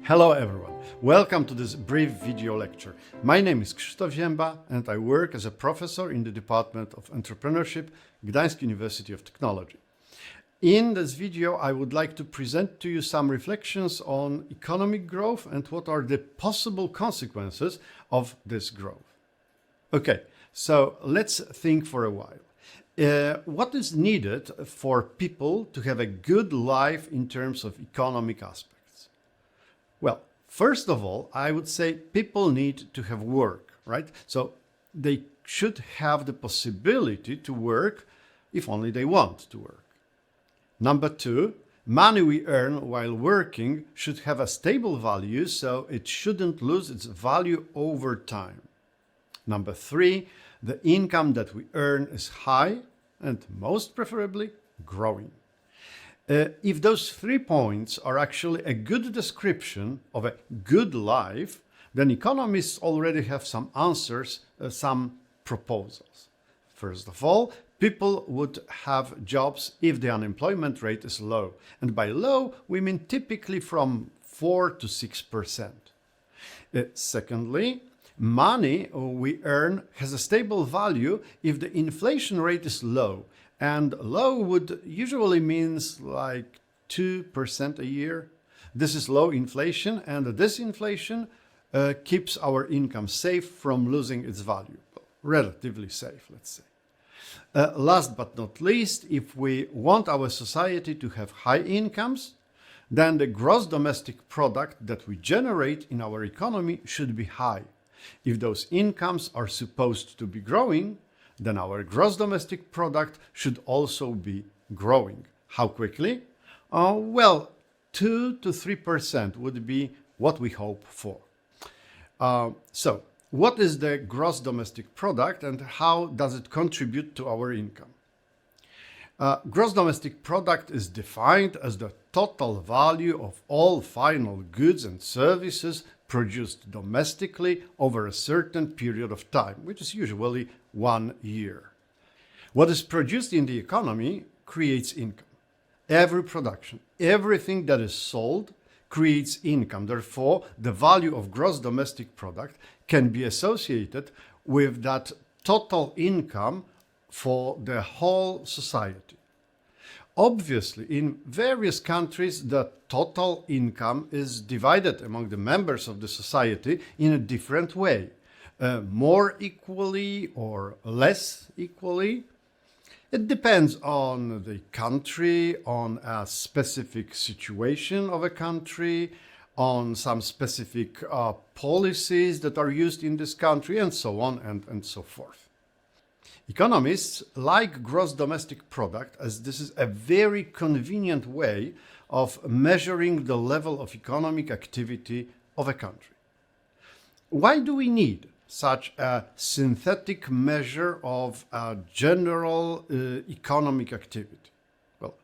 Hello everyone, welcome to this brief video lecture. My name is Krzysztof Zięba and I work as a professor in the Department of Entrepreneurship, Gdańsk University of Technology. In this video, I would like to present to you some reflections on economic growth and what are the possible consequences of this growth. Okay, so let's think for a while. What is needed for people to have a good life in terms of economic aspects? Well, first of all, I would say people need to have work, right? So they should have the possibility to work if only they want to work. Number two, money we earn while working should have a stable value, so it shouldn't lose its value over time. Number three, the income that we earn is high and most preferably growing. If those 3 points are actually a good description of a good life, then economists already have some answers, some proposals. First of all, people would have jobs if the unemployment rate is low. And by low, we mean typically from 4 to 6%. Secondly, money we earn has a stable value if the inflation rate is low. And low would usually means like 2% a year. This is low inflation, and this inflation keeps our income safe from losing its value. Relatively safe, let's say. Last but not least, if we want our society to have high incomes, then the gross domestic product that we generate in our economy should be high. If those incomes are supposed to be growing, then our gross domestic product should also be growing. How quickly? Well, 2 to 3% would be what we hope for. So, what is the gross domestic product and how does it contribute to our income? Gross domestic product is defined as the total value of all final goods and services produced domestically over a certain period of time, which is usually 1 year. What is produced in the economy creates income. Every production, everything that is sold creates income. Therefore, the value of gross domestic product can be associated with that total income for the whole society. Obviously, in various countries, the total income is divided among the members of the society in a different way, more equally or less equally. It depends on the country, on a specific situation of a country, on some specific policies that are used in this country, and so on and so forth. Economists like gross domestic product as this is a very convenient way of measuring the level of economic activity of a country. Why do we need such a synthetic measure of general economic activity? Well,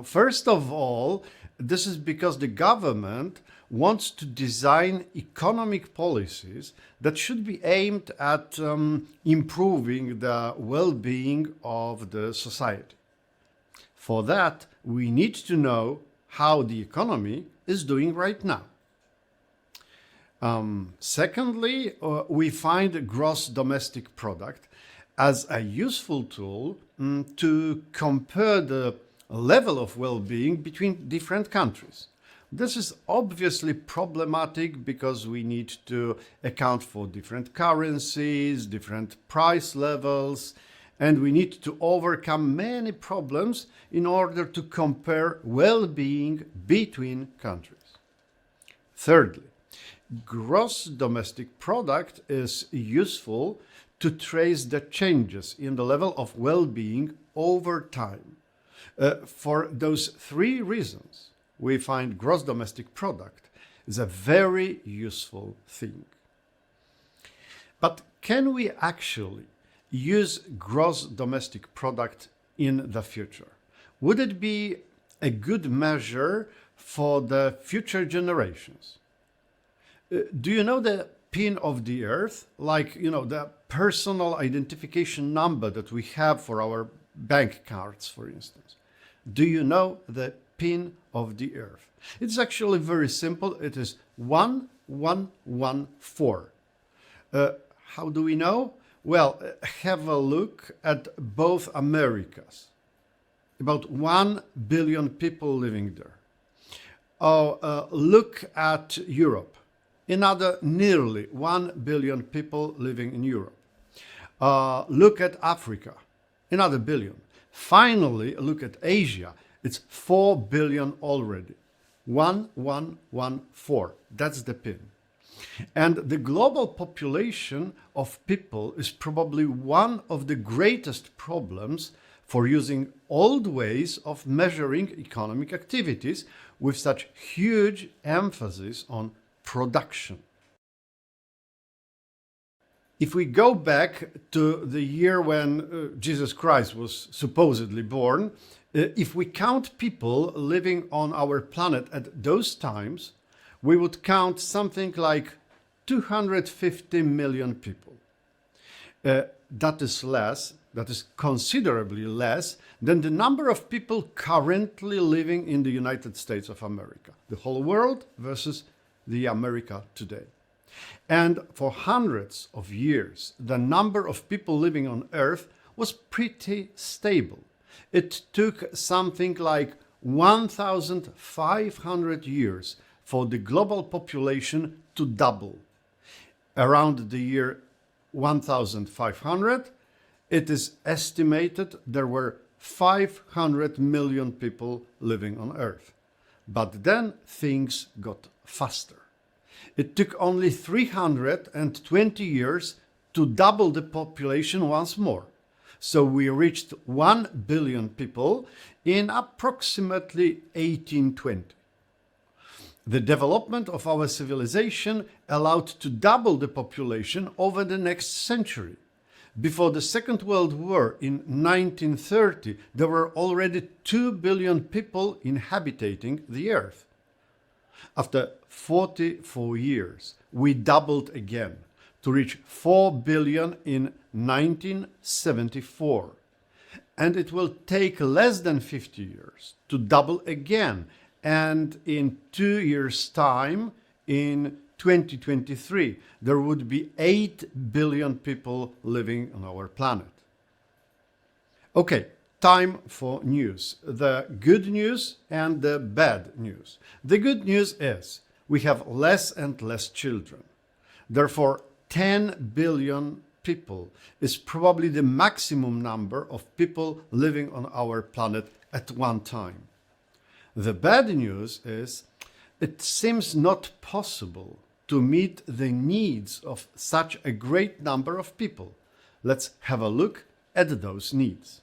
first of all, this is because the government wants to design economic policies that should be aimed at improving the well-being of the society. For that, we need to know how the economy is doing right now. Secondly, we find gross domestic product as a useful tool to compare the level of well-being between different countries. This is obviously problematic because we need to account for different currencies, different price levels, and we need to overcome many problems in order to compare well-being between countries. Thirdly, gross domestic product is useful to trace the changes in the level of well-being over time. For those 3 reasons, we find gross domestic product is a very useful thing. But can we actually use gross domestic product in the future? Would it be a good measure for the future generations? Do you know the pin of the earth? Like, the personal identification number that we have for our bank cards, for instance. Do you know the pin of the Earth. It's actually very simple. It is 1114. How do we know? Well, have a look at both Americas. About 1 billion people living there. Look at Europe. Another nearly 1 billion people living in Europe. Look at Africa. Another billion. Finally, look at Asia. It's 4 billion already. 1114. That's the pin. And the global population of people is probably one of the greatest problems for using old ways of measuring economic activities with such huge emphasis on production. If we go back to the year when Jesus Christ was supposedly born, if we count people living on our planet at those times, we would count something like 250 million people. That is considerably less than the number of people currently living in the United States of America. The whole world versus the America today. And for hundreds of years, the number of people living on Earth was pretty stable. It took something like 1,500 years for the global population to double. Around the year 1500, it is estimated there were 500 million people living on Earth. But then things got faster. It took only 320 years to double the population once more. So we reached 1 billion people in approximately 1820. The development of our civilization allowed to double the population over the next century. Before the Second World War in 1930, there were already 2 billion people inhabiting the Earth. After 44 years, we doubled again to reach 4 billion in 1974. And it will take less than 50 years to double again. And in 2 years' time, in 2023, there would be 8 billion people living on our planet. Okay, time for news. The good news and the bad news. The good news is we have less and less children. Therefore, 10 billion people is probably the maximum number of people living on our planet at one time. The bad news is it seems not possible to meet the needs of such a great number of people. Let's have a look at those needs.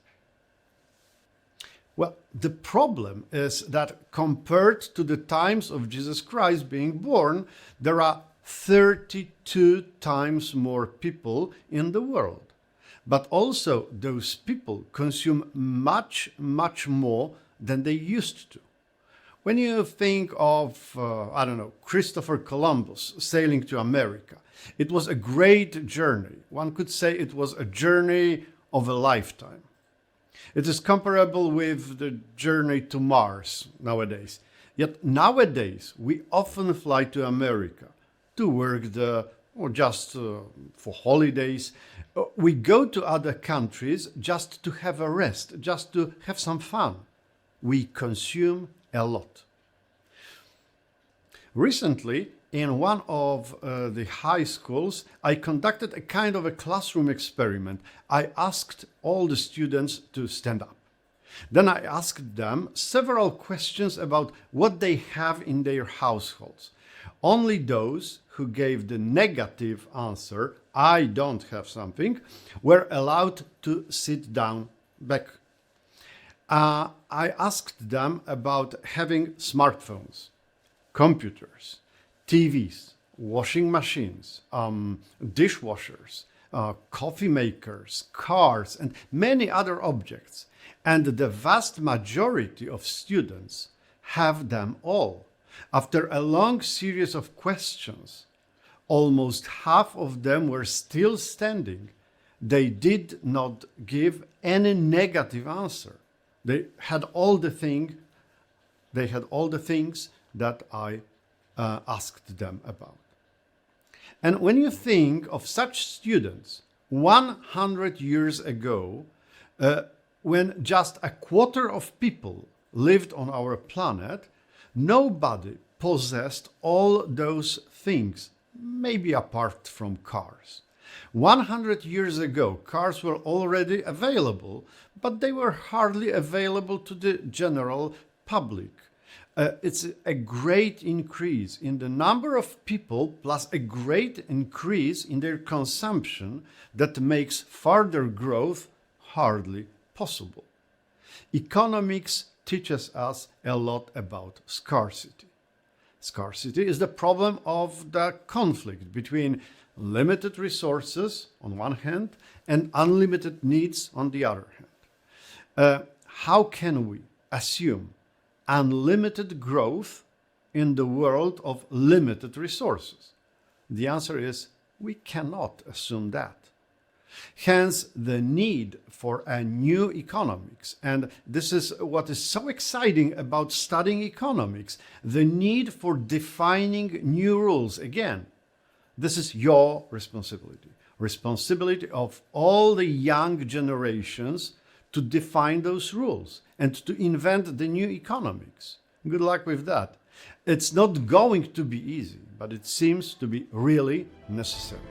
Well, the problem is that compared to the times of Jesus Christ being born, there are 32 times more people in the world. But also those people consume much, much more than they used to. When you think of, Christopher Columbus sailing to America, it was a great journey. One could say it was a journey of a lifetime. It is comparable with the journey to Mars nowadays. Yet nowadays, we often fly to America to work there or just for holidays. We go to other countries just to have a rest, just to have some fun. We consume a lot. Recently, in one of the high schools, I conducted a kind of a classroom experiment. I asked all the students to stand up. Then I asked them several questions about what they have in their households. Only those who gave the negative answer, I don't have something, were allowed to sit down back. I asked them about having smartphones, computers, TVs, washing machines, dishwashers, coffee makers, cars, and many other objects. And the vast majority of students have them all. After a long series of questions, almost half of them were still standing. They did not give any negative answer. They had all the things They had all the things that I asked them about. And when you think of such students 100 years ago, when just a quarter of people lived on our planet, nobody possessed all those things, maybe apart from cars. 100 years ago, cars were already available, but they were hardly available to the general public. It's a great increase in the number of people plus a great increase in their consumption that makes further growth hardly possible. Economics teaches us a lot about scarcity. Scarcity is the problem of the conflict between limited resources on one hand and unlimited needs on the other hand. How can we assume unlimited growth in the world of limited resources? The answer is we cannot assume that. Hence the need for a new economics. And this is what is so exciting about studying economics, the need for defining new rules. Again, this is your responsibility of all the young generations to define those rules and to invent the new economics. Good luck with that. It's not going to be easy, but it seems to be really necessary.